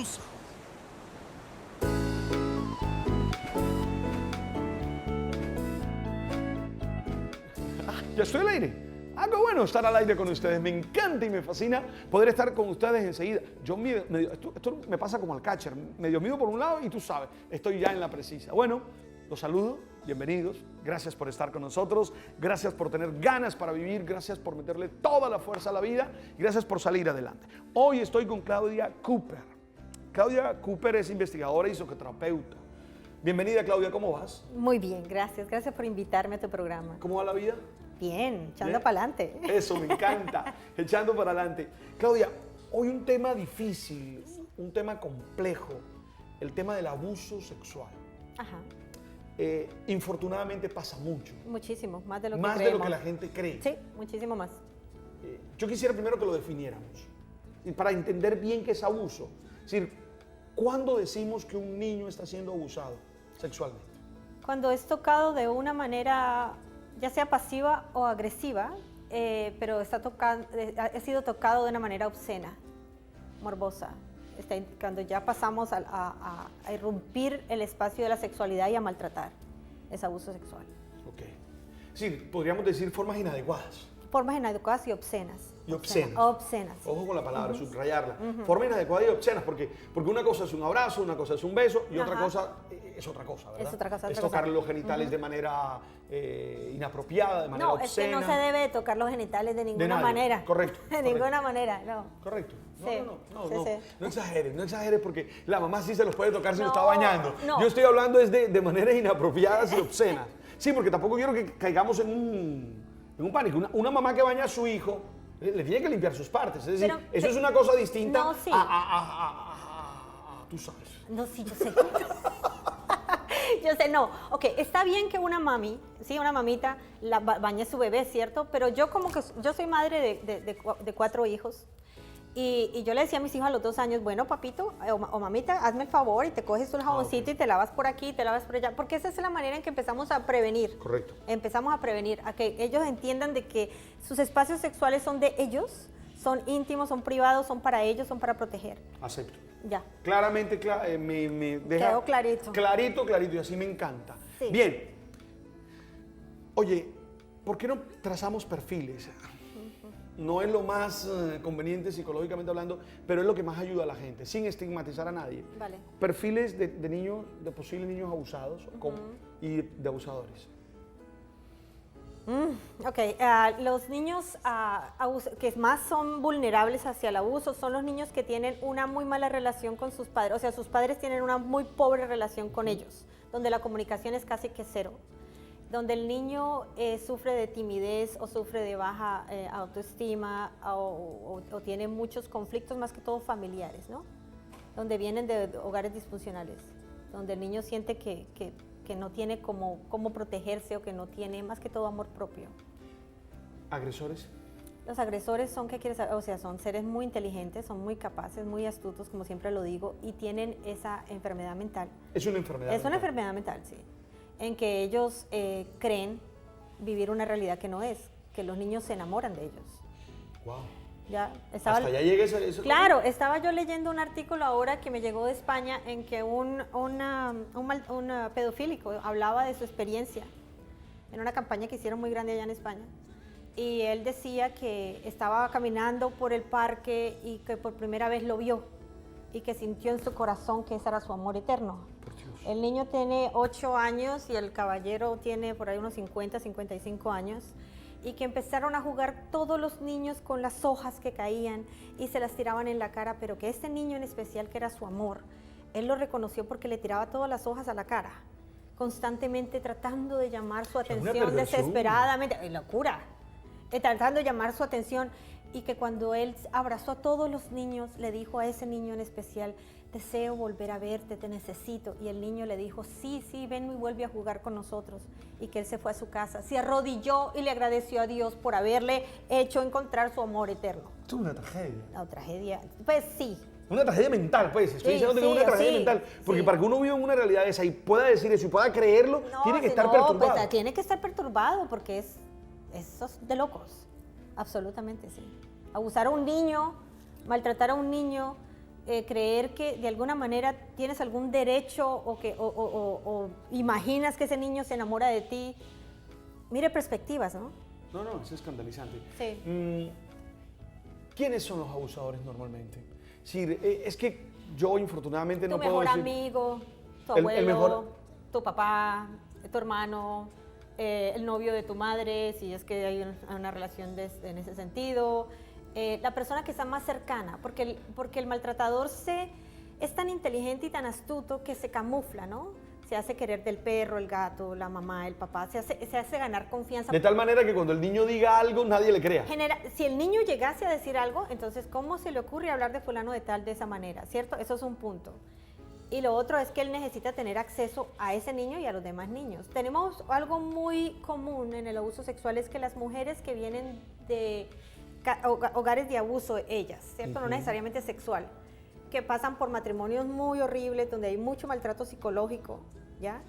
tú sabes. ¿Ya estoy al aire? Ah, qué bueno estar al aire con ustedes. Me encanta y me fascina poder estar con ustedes enseguida. Esto me pasa como al catcher. Medio mido por un lado y tú sabes, estoy ya en la precisa. Bueno, los saludo, bienvenidos. Gracias por estar con nosotros. Gracias por tener ganas para vivir. Gracias por meterle toda la fuerza a la vida. Y gracias por salir adelante. Hoy estoy con Claudia Cooper. Claudia Cooper es investigadora y psicoterapeuta. Bienvenida, Claudia, ¿cómo vas? Muy bien, gracias. Gracias por invitarme a tu programa. ¿Cómo va la vida? Bien, echando Bien. para adelante. Eso, me encanta, echando para adelante. Claudia, hoy un tema difícil, un tema complejo, el tema del abuso sexual. Ajá, Infortunadamente pasa mucho, muchísimo, más de lo que más de creemos. lo que la gente cree. Sí, muchísimo más. Yo quisiera primero que lo definiéramos, y para entender bien qué es abuso. Es decir, ¿cuándo decimos que un niño está siendo abusado sexualmente? Cuando es tocado de una manera, ya sea pasiva o agresiva, pero ha sido tocado de una manera obscena, morbosa. Cuando ya pasamos a irrumpir el espacio de la sexualidad y a maltratar, es abuso sexual. Ok. Sí, podríamos decir formas inadecuadas. Formas inadecuadas y obscenas. Y obscenas. Obscenas. Sí. Ojo con la palabra, subrayarla. Formas inadecuadas y obscenas, porque una cosa es un abrazo, una cosa es un beso y otra Ajá. cosa es otra cosa, ¿verdad? Es otra cosa, Es otra tocar cosa. los genitales de manera inapropiada, de manera No, obscena. es que no se debe tocar los genitales de ninguna nadie. manera. Correcto, De correcto. ninguna manera, no. Correcto. No, Sí, no sí. exageres, no exageres porque la mamá sí se los puede tocar si lo No, está bañando. no. Yo estoy hablando es de maneras inapropiadas y obscenas. Sí, porque tampoco quiero que caigamos en un pánico. Una mamá que baña a su hijo le tiene que limpiar sus partes. Es decir, Pero, eso es una cosa distinta no, sí. tú sabes. No, sí, yo sé. Yo sé, no. Ok, está bien que una mami, sí, una mamita, bañe a su bebé, ¿cierto? Pero yo yo soy madre de 4 hijos. Y yo le decía a mis hijos a los 2 años, bueno, papito o mamita, hazme el favor y te coges un jaboncito y te lavas por aquí, te lavas por allá. Porque esa es la manera en que empezamos a prevenir. Correcto. Empezamos a prevenir, a que ellos entiendan de que sus espacios sexuales son de ellos, son íntimos, son privados, son para ellos, son para proteger. Acepto. Ya. Claramente, me deja... Quedó clarito. Clarito, y así me encanta. Sí. Bien. Oye, ¿por qué no trazamos perfiles? No es lo más conveniente psicológicamente hablando, pero es lo que más ayuda a la gente, sin estigmatizar a nadie. Vale. Perfiles de niños, de posibles niños abusados y de abusadores. Ok, los niños que más son vulnerables hacia el abuso son los niños que tienen una muy mala relación con sus padres, o sea, sus padres tienen una muy pobre relación con ellos, donde la comunicación es casi que cero, donde el niño sufre de timidez o sufre de baja autoestima o tiene muchos conflictos, más que todo familiares, ¿no? Donde vienen de hogares disfuncionales, donde el niño siente que no tiene cómo protegerse o que no tiene más que todo amor propio. ¿Agresores? Los agresores son, ¿qué quieres saber? O sea, son seres muy inteligentes, son muy capaces, muy astutos, como siempre lo digo, y tienen esa enfermedad mental. Es una enfermedad. Es una mental. enfermedad mental, sí, en que ellos creen vivir una realidad que no es, que los niños se enamoran de ellos. Wow. Ya Hasta allá llega eso. Claro, estaba yo leyendo un artículo ahora que me llegó de España en que un pedofílico hablaba de su experiencia en una campaña que hicieron muy grande allá en España. Y él decía que estaba caminando por el parque y que por primera vez lo vio y que sintió en su corazón que ese era su amor eterno. Por Dios. El niño tiene 8 años y el caballero tiene por ahí unos 50, 55 años. Y que empezaron a jugar todos los niños con las hojas que caían y se las tiraban en la cara, pero que este niño en especial, que era su amor, él lo reconoció porque le tiraba todas las hojas a la cara, constantemente tratando de llamar su atención perversión. desesperadamente, locura, tratando de llamar su atención, y que cuando él abrazó a todos los niños, le dijo a ese niño en especial, deseo volver a verte, te necesito. Y el niño le dijo, sí, ven y vuelve a jugar con nosotros. Y que él se fue a su casa, se arrodilló y le agradeció a Dios por haberle hecho encontrar su amor eterno. Esto es una tragedia. La tragedia, pues sí. Una tragedia mental, pues. Estoy Sí, diciendo que es sí, una tragedia sí, mental. Porque sí. para que uno viva en una realidad esa y pueda decir eso y pueda creerlo, tiene que si estar no, perturbado. Pues, tiene que estar perturbado porque eso es de locos. Absolutamente, sí. Abusar a un niño, maltratar a un niño, creer que de alguna manera tienes algún derecho o imaginas que ese niño se enamora de ti. Mire perspectivas, ¿no? No, es escandalizante. Sí. ¿Quiénes son los abusadores normalmente? Sí, es que yo infortunadamente Tu no puedo mejor decir... amigo, tu El abuelo, mejor- tu papá, tu hermano, el novio de tu madre, si es que hay una relación en ese sentido, la persona que está más cercana, porque el maltratador es tan inteligente y tan astuto que se camufla, ¿no? Se hace querer del perro, el gato, la mamá, el papá, se hace ganar confianza. De tal manera que cuando el niño diga algo, nadie le crea. Si el niño llegase a decir algo, entonces, ¿cómo se le ocurre hablar de fulano de tal de esa manera? ¿Cierto? Eso es un punto. Y lo otro es que él necesita tener acceso a ese niño y a los demás niños. Tenemos algo muy común en el abuso sexual, es que las mujeres que vienen de hogares de abuso, ellas, ¿cierto? No necesariamente sexual, que pasan por matrimonios muy horribles, donde hay mucho maltrato psicológico, ¿ya?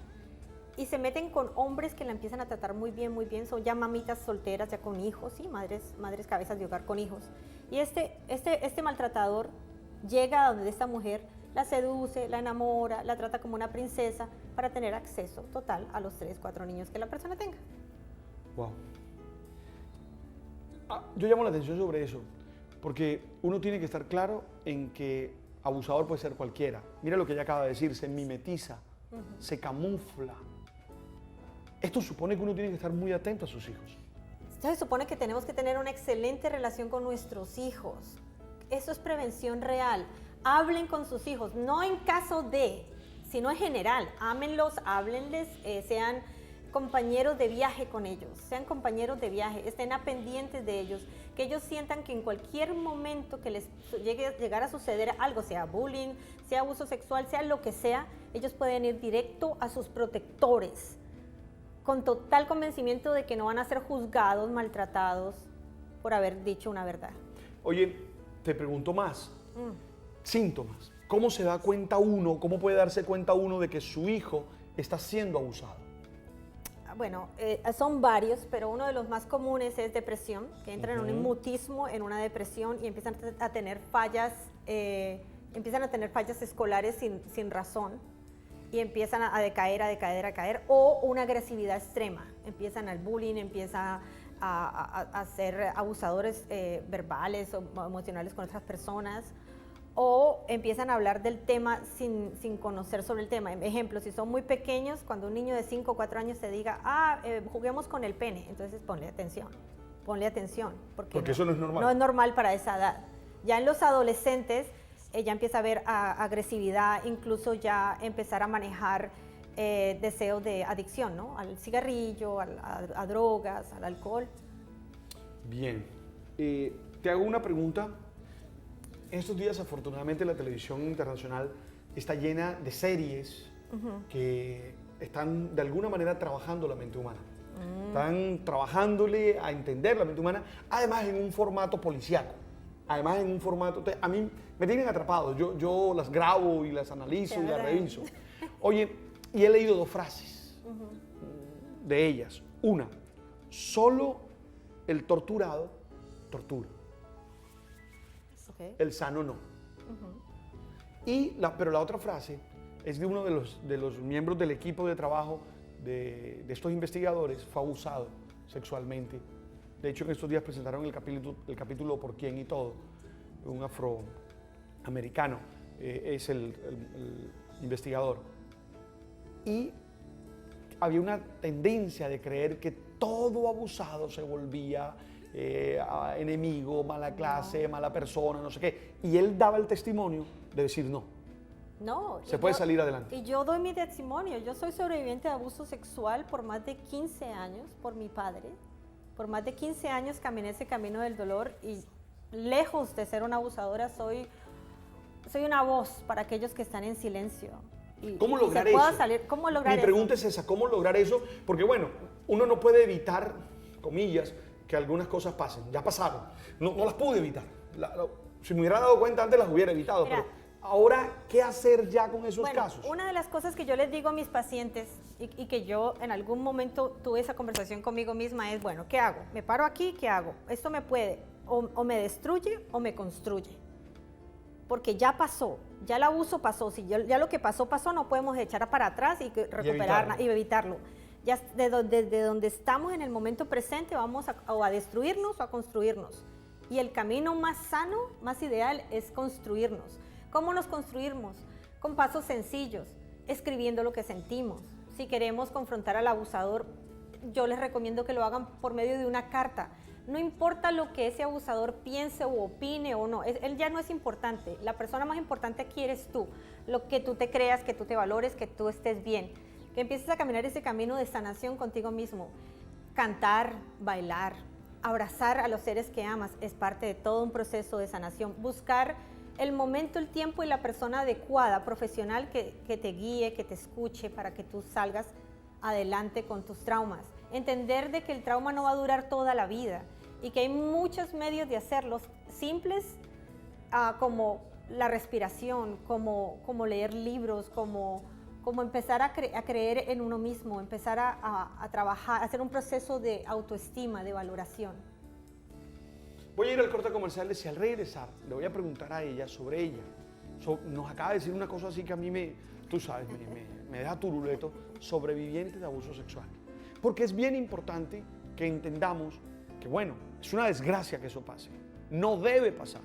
Y se meten con hombres que la empiezan a tratar muy bien, son ya mamitas solteras, ya con hijos, ¿sí? Madres cabezas de hogar con hijos. Y este maltratador llega a donde esta mujer la seduce, la enamora, la trata como una princesa para tener acceso total a los 3, 4 niños que la persona tenga. Wow. Yo llamo la atención sobre eso, porque uno tiene que estar claro en que abusador puede ser cualquiera. Mira lo que ella acaba de decir, se mimetiza, se camufla. Esto supone que uno tiene que estar muy atento a sus hijos. Entonces supone que tenemos que tener una excelente relación con nuestros hijos. Eso es prevención real. Hablen con sus hijos, no en caso de, sino en general. Ámenlos, háblenles, sean compañeros de viaje con ellos, sean compañeros de viaje, estén pendientes de ellos, que ellos sientan que en cualquier momento que les llegar a suceder algo, sea bullying, sea abuso sexual, sea lo que sea, ellos pueden ir directo a sus protectores, con total convencimiento de que no van a ser juzgados, maltratados por haber dicho una verdad. Oye, te pregunto más. Síntomas. ¿Cómo se da cuenta uno, cómo puede darse cuenta uno de que su hijo está siendo abusado? Bueno, son varios, pero uno de los más comunes es depresión, que entran en un mutismo, en una depresión y empiezan a tener fallas, escolares sin razón y empiezan a decaer, o una agresividad extrema, empiezan al bullying, empiezan a ser abusadores verbales o emocionales con otras personas, o empiezan a hablar del tema sin conocer sobre el tema. Ejemplo, si son muy pequeños, cuando un niño de 5 o 4 años te diga, juguemos con el pene, entonces ponle atención, porque eso no es normal. No es normal para esa edad. Ya en los adolescentes, ya empieza a haber agresividad, incluso ya empezar a manejar deseos de adicción, ¿no? Al cigarrillo, a drogas, al alcohol. Bien. Te hago una pregunta. En estos días, afortunadamente, la televisión internacional está llena de series que están, de alguna manera, trabajando la mente humana. Están trabajándole a entender la mente humana, además en un formato policíaco. Además en un formato... A mí me tienen atrapado. Yo las grabo y las analizo y las reviso. Oye, y he leído 2 frases de ellas. Una, solo el torturado tortura. El sano no. Pero la otra frase es de uno de los miembros del equipo de trabajo de estos investigadores, fue abusado sexualmente. De hecho, en estos días presentaron el capítulo Por quién y todo. Un afroamericano es el investigador. Y había una tendencia de creer que todo abusado se volvía enemigo, mala clase, mala persona, no sé qué. Y él daba el testimonio de decir no. No. Se puede salir adelante. Y yo doy mi testimonio. Yo soy sobreviviente de abuso sexual por más de 15 años por mi padre. Por más de 15 años caminé ese camino del dolor y lejos de ser una abusadora, soy una voz para aquellos que están en silencio. ¿Cómo lograr eso? ¿Cómo lograr Mi pregunta es esa, ¿cómo lograr eso? Porque bueno, uno no puede evitar, comillas, que algunas cosas pasen. Ya pasaron. No las pude evitar. Si me hubiera dado cuenta antes las hubiera evitado. Mira, pero ahora, ¿qué hacer ya con esos casos? Una de las cosas que yo les digo a mis pacientes y que yo en algún momento tuve esa conversación conmigo misma es, bueno, ¿qué hago? ¿Me paro aquí? ¿Qué hago? Esto me puede o me destruye o me construye. porque ya pasó, ya el abuso pasó, si ya lo que pasó, pasó, no podemos echar para atrás y recuperar y evitarlo. Ya desde donde estamos en el momento presente vamos a destruirnos o a construirnos. Y el camino más sano, más ideal es construirnos. ¿Cómo nos construimos? Con pasos sencillos, escribiendo lo que sentimos. Si queremos confrontar al abusador, yo les recomiendo que lo hagan por medio de una carta. No importa lo que ese abusador piense o opine o no, él ya no es importante. La persona más importante aquí eres tú. Lo que tú te creas, que tú te valores, que tú estés bien. Que empieces a caminar ese camino de sanación contigo mismo. Cantar, bailar, abrazar a los seres que amas es parte de todo un proceso de sanación. Buscar el momento, el tiempo y la persona adecuada, profesional, que te guíe, que te escuche para que tú salgas adelante con tus traumas. Entender de que el trauma no va a durar toda la vida y que hay muchos medios de hacerlos simples, como la respiración, como leer libros, como empezar a creer en uno mismo, empezar a trabajar, a hacer un proceso de autoestima, de valoración. Voy a ir al corte comercial y al regresar le voy a preguntar a ella sobre ella. Nos acaba de decir una cosa así que a mí tú sabes, me deja turuleto, sobreviviente de abuso sexual. Porque es bien importante que entendamos que, bueno, es una desgracia que eso pase. No debe pasar,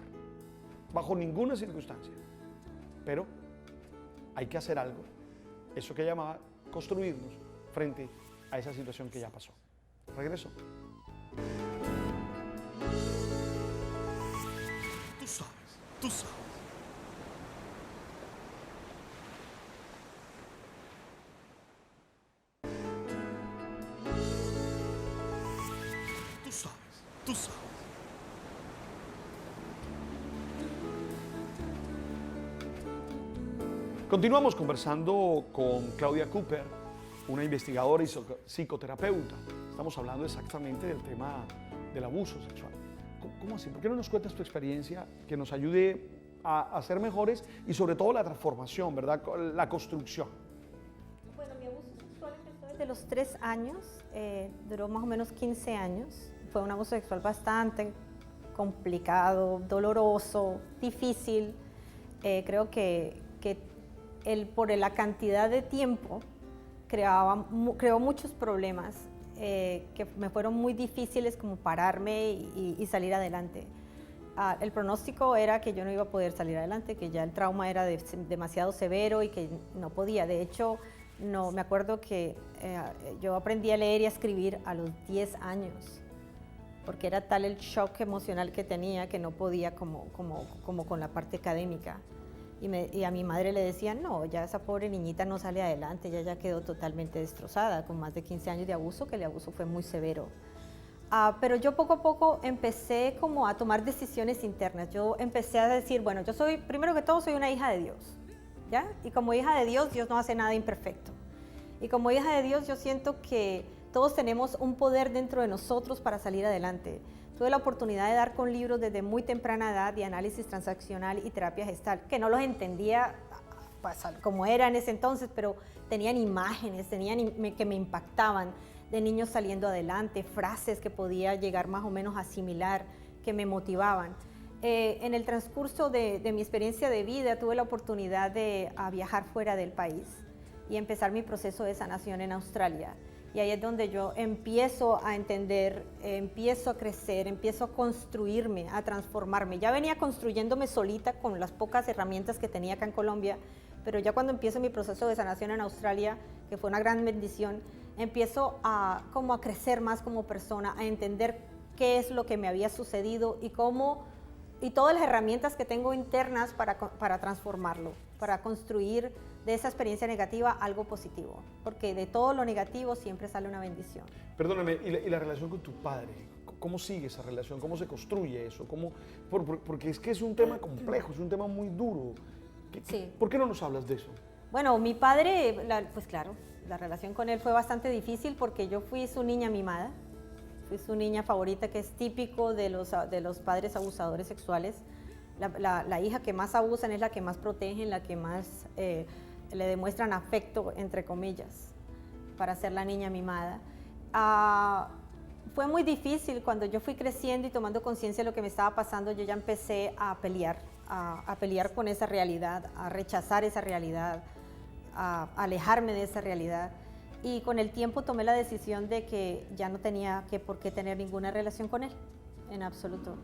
bajo ninguna circunstancia. Pero hay que hacer algo. Eso que llamaba construirnos frente a esa situación que ya pasó. Regreso. Tú sabes. Tú sabes. Continuamos conversando con Claudia Cooper, una investigadora y psicoterapeuta. Estamos hablando exactamente del tema del abuso sexual. ¿Cómo así? ¿Por qué no nos cuentas tu experiencia que nos ayude a ser mejores y sobre todo la transformación, ¿verdad? La construcción. Bueno, mi abuso sexual empezó desde los 3 años, duró más o menos 15 años. Fue un abuso sexual bastante complicado, doloroso, difícil. Creo que por la cantidad de tiempo creó muchos problemas que me fueron muy difíciles como pararme y salir adelante. El pronóstico era que yo no iba a poder salir adelante, que ya el trauma era demasiado severo y que no podía. De hecho, me acuerdo que yo aprendí a leer y a escribir a los 10 años, porque era tal el shock emocional que tenía que no podía como con la parte académica. Y a mi madre le decían, no, ya esa pobre niñita no sale adelante, ya quedó totalmente destrozada, con más de 15 años de abuso, que el abuso fue muy severo. Pero yo poco a poco empecé como a tomar decisiones internas. Yo empecé a decir, bueno, yo soy, primero que todo, soy una hija de Dios, ¿ya? Y como hija de Dios, Dios no hace nada imperfecto. Y como hija de Dios, yo siento que todos tenemos un poder dentro de nosotros para salir adelante. Tuve la oportunidad de dar con libros desde muy temprana edad de análisis transaccional y terapia gestal, que no los entendía pues, como era en ese entonces, pero tenían imágenes, que me impactaban, de niños saliendo adelante, frases que podía llegar más o menos a asimilar, que me motivaban. En el transcurso de mi experiencia de vida tuve la oportunidad de viajar fuera del país y empezar mi proceso de sanación en Australia. Y ahí es donde yo empiezo a entender, empiezo a crecer, empiezo a construirme, a transformarme. Ya venía construyéndome solita con las pocas herramientas que tenía acá en Colombia, pero ya cuando empiezo mi proceso de sanación en Australia, que fue una gran bendición, empiezo a crecer más como persona, a entender qué es lo que me había sucedido y todas las herramientas que tengo internas para transformarlo, para construir de esa experiencia negativa algo positivo, porque de todo lo negativo siempre sale una bendición. Perdóname, ¿y la relación con tu padre? ¿Cómo sigue esa relación? ¿Cómo se construye eso? Porque es que es un tema complejo, es un tema muy duro. Sí. ¿Por qué no nos hablas de eso? Bueno, mi padre, pues claro, la relación con él fue bastante difícil porque yo fui su niña mimada, fui su niña favorita, que es típico de los padres abusadores sexuales. La hija que más abusan es la que más protegen, la que más le demuestran afecto, entre comillas, para ser la niña mimada. Fue muy difícil cuando yo fui creciendo y tomando conciencia de lo que me estaba pasando. Yo ya empecé a pelear a pelear con esa realidad, a rechazar esa realidad, a alejarme de esa realidad. Y con el tiempo tomé la decisión de que ya no tenía por qué tener ninguna relación con él, en absoluto.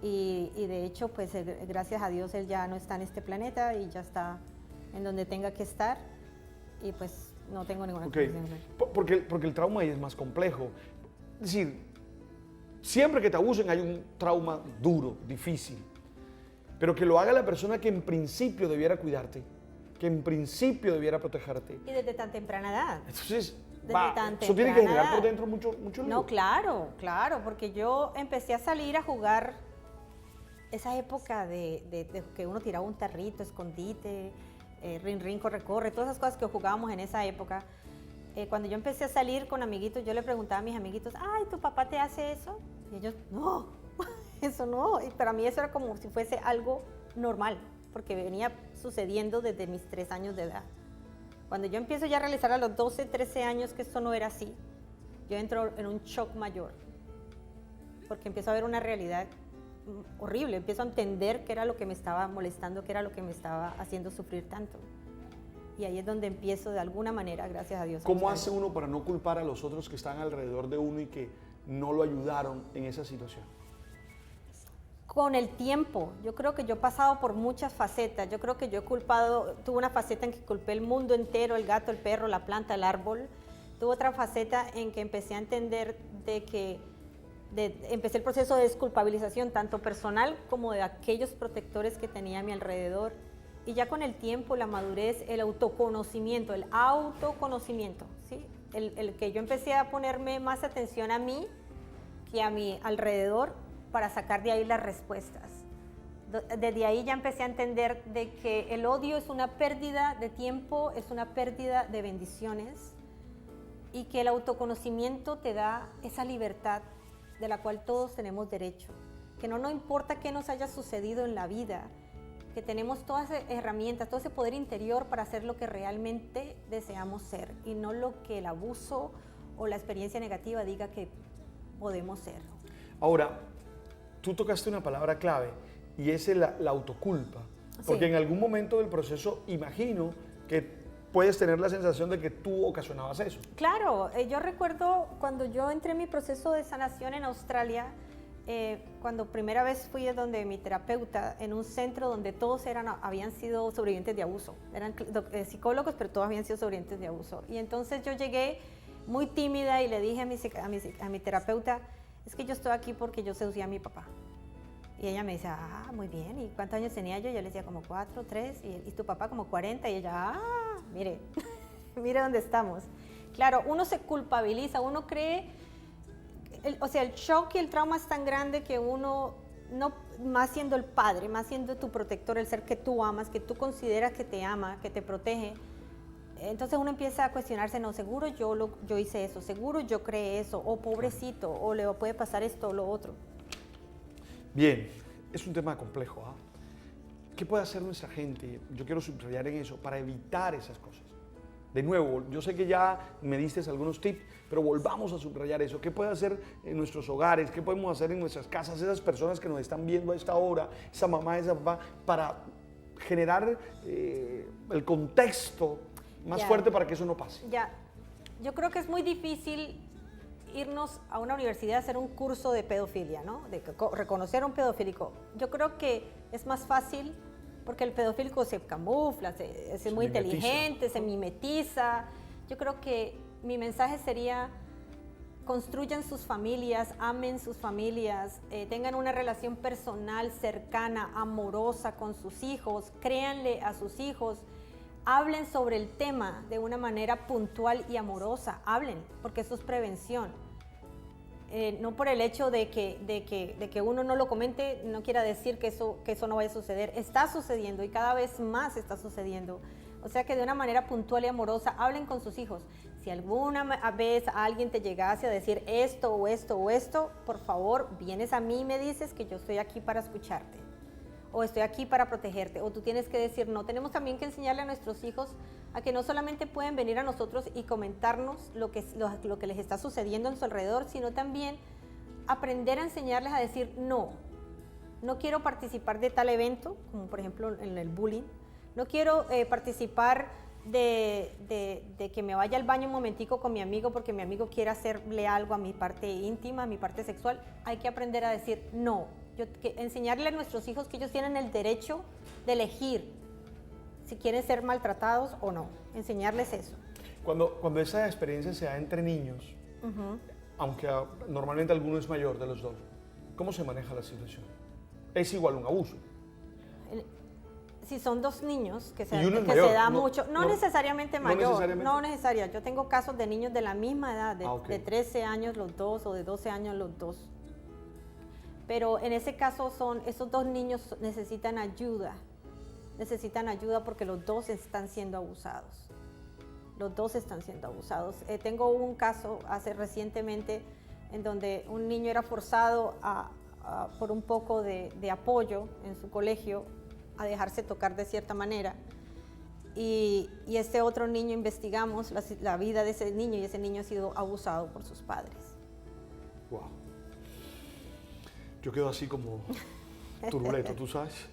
Y de hecho, pues gracias a Dios, él ya no está en este planeta y ya está en donde tenga que estar. Y pues no tengo ninguna relación con él. Porque el trauma ahí es más complejo. Es decir, siempre que te abusen hay un trauma duro, difícil. Pero que lo haga la persona que en principio debiera cuidarte, que en principio debiera protegerte. Y desde tan temprana edad. Entonces, Tan eso tiene que temprana generar edad. por dentro mucho lío. No, claro, porque yo empecé a salir a jugar esa época de que uno tiraba un tarrito, escondite, rin, rin, corre, corre, todas esas cosas que jugábamos en esa época. Cuando yo empecé a salir con amiguitos, yo le preguntaba a mis amiguitos, ay, ¿tu papá te hace eso? Y ellos, no, eso no. Y para mí eso era como si fuese algo normal, porque venía sucediendo desde mis 3 años de edad. Cuando yo empiezo ya a realizar a los 12, 13 años que esto no era así, yo entro en un shock mayor, porque empiezo a ver una realidad horrible, empiezo a entender qué era lo que me estaba molestando, qué era lo que me estaba haciendo sufrir tanto. Y ahí es donde empiezo de alguna manera, gracias a Dios. ¿Cómo hace uno para no culpar a los otros que están alrededor de uno y que no lo ayudaron en esa situación? Con el tiempo, yo creo que yo he pasado por muchas facetas. Yo creo que yo tuve una faceta en que culpé el mundo entero, el gato, el perro, la planta, el árbol. Tuve otra faceta en que empecé a entender empecé el proceso de desculpabilización, tanto personal como de aquellos protectores que tenía a mi alrededor. Y ya con el tiempo, la madurez, el autoconocimiento, ¿sí? El que yo empecé a ponerme más atención a mí que a mi alrededor para sacar de ahí las respuestas. Desde ahí ya empecé a entender de que el odio es una pérdida de tiempo, es una pérdida de bendiciones y que el autoconocimiento te da esa libertad de la cual todos tenemos derecho, que no nos importa qué nos haya sucedido en la vida, que tenemos todas esas herramientas, todo ese poder interior para hacer lo que realmente deseamos ser y no lo que el abuso o la experiencia negativa diga que podemos ser. Ahora, tú tocaste una palabra clave y es la autoculpa, porque Sí. en algún momento del proceso imagino que puedes tener la sensación de que tú ocasionabas eso. Claro, yo recuerdo cuando yo entré en mi proceso de sanación en Australia, cuando primera vez fui donde mi terapeuta, en un centro donde todos habían sido sobrevivientes de abuso, eran psicólogos, pero todos habían sido sobrevivientes de abuso. Y entonces yo llegué muy tímida y le dije a mi terapeuta, es que yo estoy aquí porque yo seducí a mi papá. Y ella me dice, muy bien, ¿y cuántos años tenía yo? Yo le decía como 4, 3, y tu papá como 40, y ella, mire, mire dónde estamos. Claro, uno se culpabiliza, uno cree, el shock y el trauma es tan grande que uno, no, más siendo el padre, más siendo tu protector, el ser que tú amas, que tú consideras que te ama, que te protege, entonces uno empieza a cuestionarse, no, seguro yo hice eso, seguro yo creé eso, o pobrecito, o le puede pasar esto o lo otro. Bien, es un tema complejo. ¿Qué puede hacer nuestra gente? Yo quiero subrayar en eso, para evitar esas cosas. De nuevo, yo sé que ya me diste algunos tips, pero volvamos a subrayar eso. ¿Qué puede hacer en nuestros hogares? ¿Qué podemos hacer en nuestras casas? Esas personas que nos están viendo a esta hora, esa mamá, esa papá, para generar el contexto más fuerte para que eso no pase. Ya, yo creo que es muy difícil irnos a una universidad a hacer un curso de pedofilia, ¿no? De reconocer a un pedofílico. Yo creo que es más fácil porque el pedofílico se camufla, es muy inteligente, se mimetiza. Yo creo que mi mensaje sería, construyan sus familias, amen sus familias, tengan una relación personal, cercana, amorosa con sus hijos, créanle a sus hijos, hablen sobre el tema de una manera puntual y amorosa, hablen, porque eso es prevención. No por el hecho de que uno no lo comente, no quiera decir que eso no vaya a suceder. Está sucediendo y cada vez más está sucediendo. O sea que de una manera puntual y amorosa, hablen con sus hijos. Si alguna vez alguien te llegase a decir esto o esto o esto, por favor, vienes a mí y me dices que yo estoy aquí para escucharte. O estoy aquí para protegerte, o tú tienes que decir no. Tenemos también que enseñarle a nuestros hijos a que no solamente pueden venir a nosotros y comentarnos lo que les está sucediendo en su alrededor, sino también aprender a enseñarles a decir no. no quiero participar de tal evento, como por ejemplo en el bullying, no quiero participar de que me vaya al baño un momentico con mi amigo porque mi amigo quiere hacerle algo a mi parte íntima, a mi parte sexual. Hay que aprender a decir no. Enseñarle a nuestros hijos que ellos tienen el derecho de elegir si quieren ser maltratados o no. Enseñarles eso. Cuando esa experiencia se da entre niños, aunque normalmente alguno es mayor de los dos, ¿cómo se maneja la situación? ¿Es igual un abuso? Si son dos niños que Y uno es se mayor, da no- mucho, no no- necesariamente no mayor, necesariamente. no necesaria. Yo tengo casos de niños de la misma edad, Ok. de 13 años los dos o de 12 años los dos. Pero en ese caso esos dos niños necesitan ayuda porque los dos están siendo abusados. Los dos están siendo abusados. Tengo un caso recientemente en donde un niño era forzado por un poco de apoyo en su colegio a dejarse tocar de cierta manera. Y este otro niño, investigamos la vida de ese niño y ese niño ha sido abusado por sus padres. Wow. Yo quedo así como turuleto, tú sabes,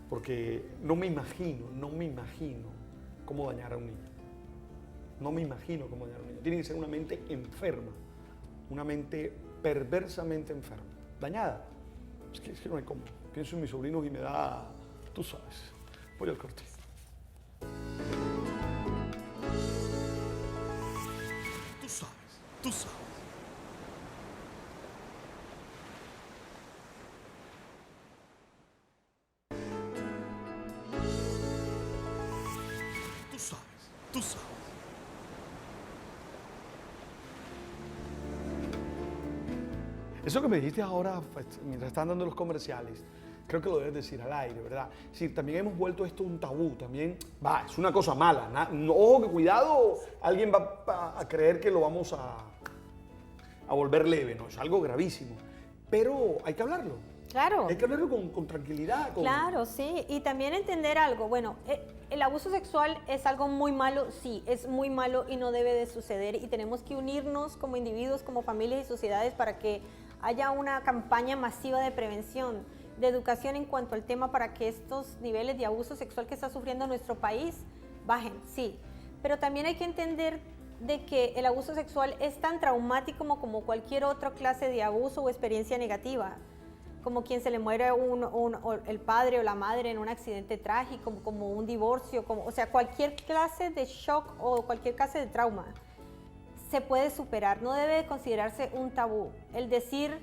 porque no me imagino cómo dañar a un niño. No me imagino cómo dañar a un niño. Tiene que ser una mente enferma, una mente perversamente enferma, dañada. Es que no hay cómo. Pienso en mis sobrinos y me da, tú sabes, voy al corte. Tú sabes, tú sabes. Tú sabes, tú sabes. Eso que me dijiste ahora, pues, mientras están dando los comerciales, creo que lo debes decir al aire, ¿verdad? Sí, también hemos vuelto esto un tabú, también, es una cosa mala. Ojo, que cuidado, alguien va a creer que lo vamos a volver leve, ¿no? Es algo gravísimo. Pero hay que hablarlo. Claro. Hay que hablarlo con tranquilidad. Claro, sí, y también entender algo. Bueno, el abuso sexual es algo muy malo, sí, es muy malo y no debe de suceder y tenemos que unirnos como individuos, como familias y sociedades para que haya una campaña masiva de prevención, de educación en cuanto al tema para que estos niveles de abuso sexual que está sufriendo nuestro país bajen, sí. Pero también hay que entender de que el abuso sexual es tan traumático como cualquier otra clase de abuso o experiencia negativa, como quien se le muere o el padre o la madre en un accidente trágico, como un divorcio, o sea, cualquier clase de shock o cualquier clase de trauma se puede superar, no debe considerarse un tabú. El decir,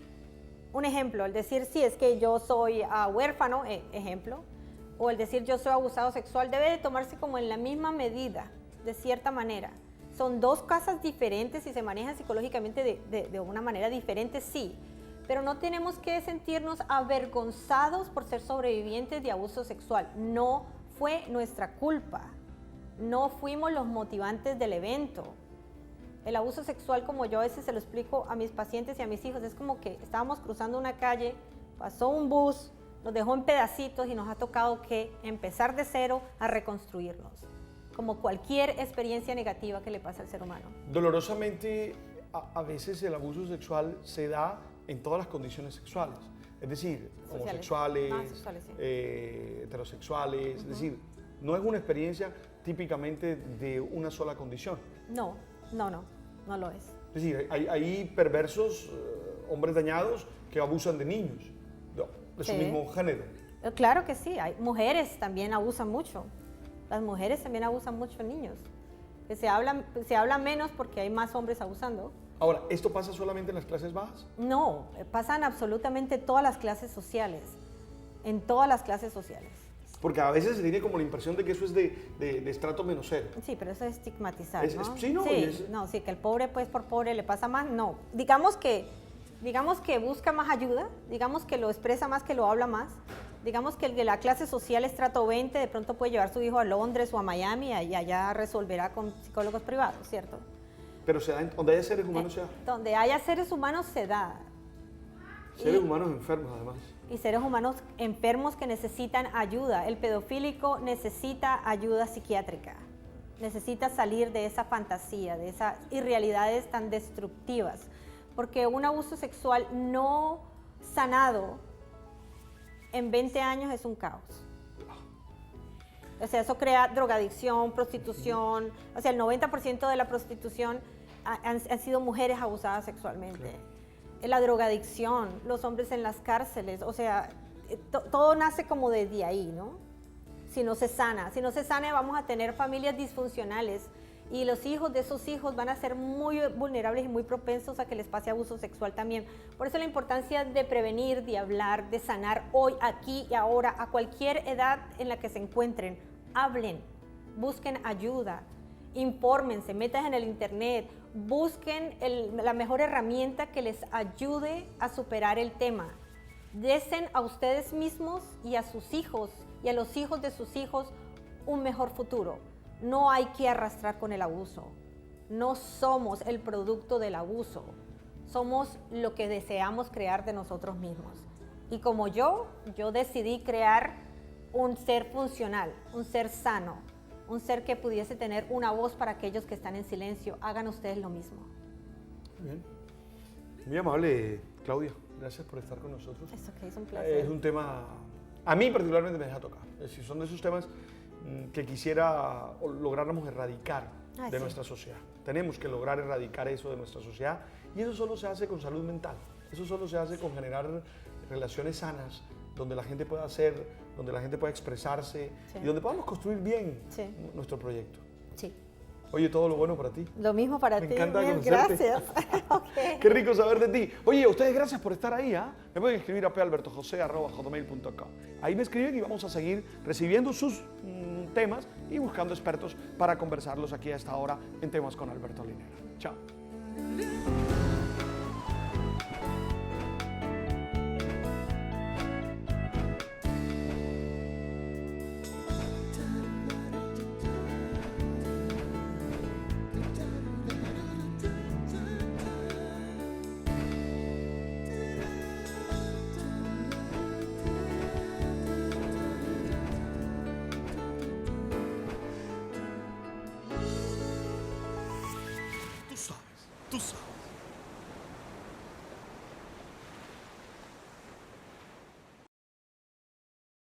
un ejemplo, el decir sí, es que yo soy huérfano, ejemplo, o el decir yo soy abusado sexual, debe de tomarse como en la misma medida, de cierta manera. Son dos cosas diferentes y se manejan psicológicamente de una manera diferente, sí, pero no tenemos que sentirnos avergonzados por ser sobrevivientes de abuso sexual. No fue nuestra culpa, no fuimos los motivantes del evento. El abuso sexual, como yo a veces se lo explico a mis pacientes y a mis hijos, es como que estábamos cruzando una calle, pasó un bus, nos dejó en pedacitos y nos ha tocado que empezar de cero a reconstruirnos, como cualquier experiencia negativa que le pasa al ser humano. Dolorosamente, a veces el abuso sexual se da en todas las condiciones sexuales, es decir, Sociales. homosexuales, Sexuales, sí. heterosexuales, es decir, no es una experiencia típicamente de una sola condición. No lo es. Es decir, hay perversos, hombres dañados que abusan de niños de su Sí. mismo género. Claro que sí, hay mujeres también abusan mucho. Las mujeres también abusan mucho de niños. Que se habla menos porque hay más hombres abusando. Ahora, ¿esto pasa solamente en las clases bajas? No, pasan absolutamente todas las clases sociales, en todas las clases sociales. Porque a veces se tiene como la impresión de que eso es de estrato menos cero. Sí, pero eso es estigmatizar, ¿no? Sí, ¿no? Y Sí, que el pobre pues por pobre le pasa más, no. Digamos que busca más ayuda, digamos que lo expresa más, que lo habla más. Digamos que el de la clase social estrato 20 de pronto puede llevar a su hijo a Londres o a Miami y allá resolverá con psicólogos privados, ¿cierto? Pero se da donde haya seres humanos, se da. Donde haya seres humanos se da. Seres humanos enfermos, además. Y seres humanos enfermos que necesitan ayuda. El pedofílico necesita ayuda psiquiátrica. Necesita salir de esa fantasía, de esas irrealidades tan destructivas. Porque un abuso sexual no sanado en 20 años es un caos. O sea, eso crea drogadicción, prostitución. O sea, el 90% de la prostitución han sido mujeres abusadas sexualmente. La drogadicción, los hombres en las cárceles. O sea, todo nace como desde ahí, ¿no? Si no se sana. Si no se sana, vamos a tener familias disfuncionales. Y los hijos de esos hijos van a ser muy vulnerables y muy propensos a que les pase abuso sexual también. Por eso la importancia de prevenir, de hablar, de sanar hoy, aquí y ahora, a cualquier edad en la que se encuentren. Hablen, busquen ayuda, infórmense, metan en el internet, busquen la mejor herramienta que les ayude a superar el tema. Desen a ustedes mismos y a sus hijos y a los hijos de sus hijos un mejor futuro. No hay que arrastrar con el abuso. No somos el producto del abuso. Somos lo que deseamos crear de nosotros mismos. Y como yo decidí crear un ser funcional, un ser sano, un ser que pudiese tener una voz para aquellos que están en silencio. Hagan ustedes lo mismo. Bien. Muy amable, Claudia. Gracias por estar con nosotros. Eso que es un placer. Es un tema, a mí particularmente me deja tocar. Es decir, son de esos temas que quisiera lográramos erradicar de nuestra sociedad. Tenemos que lograr erradicar eso de nuestra sociedad y eso solo se hace con salud mental. Eso solo se hace con generar relaciones sanas, donde la gente pueda hacer, donde la gente pueda expresarse y donde podamos construir bien nuestro proyecto. Sí. Oye, todo lo bueno para ti. Lo mismo para ti. Me encanta Mil conocerte. gracias. Okay. Qué rico saber de ti. Oye, ustedes gracias por estar ahí. Me pueden escribir a palbertojose@hotmail.com. Ahí me escriben y vamos a seguir recibiendo sus temas y buscando expertos para conversarlos aquí a esta hora en Temas con Alberto Linera. Chao. Tú sabes.